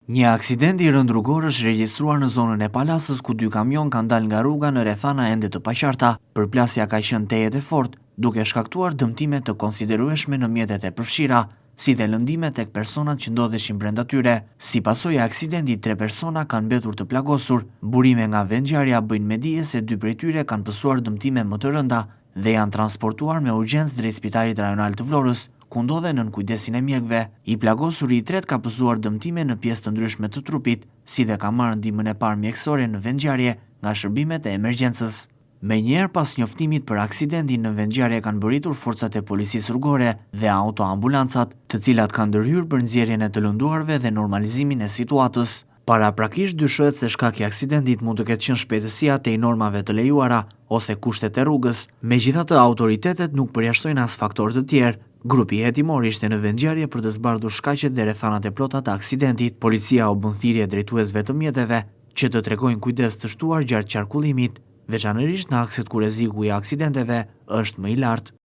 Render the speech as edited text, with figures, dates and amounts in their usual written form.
Një aksident i rënd rrugor është regjistruar në zonën e Palasës ku dy kamion kanë dalë nga rruga në rrethana ende të paqarta. Përplasja ka qenë tejet e fortë, duke shkaktuar dëmtime të konsiderueshme në mjetet e përfshira, si dhe lëndime tek personat që ndodheshin brenda tyre. Si pasojë e aksidentit, 3 persona kanë mbetur të plagosur. Burime nga vendngjarja bëjnë me dije se 2 prej tyre kanë pësuar dëmtime më të rënda dhe janë transportuar me urgjencë drejt Spitalit Rajonal të Vlorës, ku ndodhen nën kujdesin e mjekëve. I plagosuri i tret ka pësuar dëmtime në pjesë të ndryshme të trupit, si dhe ka marrë ndihmën e parë mjekësore në vendngjarje nga shërbimet e emergjencës. Menjëherë pas njoftimit për aksidentin në vendngjarje kanë bëritur forcat e policisë rrugore dhe autoambulancat, të cilat kanë ndërhyrë për nxjerrjen e të lënduarve dhe normalizimin e situatës. Paraprakisht dyshohet se shkaki i aksidentit mund të ketë qenë shpejtësia te normave të lejuara ose kushtet e rrugës. Megjithatë, autoritetet nuk përjashtojnë as faktorë të tjerë. Grupi hetimor ishte në vendngjarje për të zbardhur shkaqet dhe rrethanat e plota të aksidentit. Policia u bën thirrje drejtuesve të mjeteve që të tregojnë kujdes të shtuar gjatë qarkullimit, veçanërisht në akset ku rreziku i aksidenteve është më i lartë.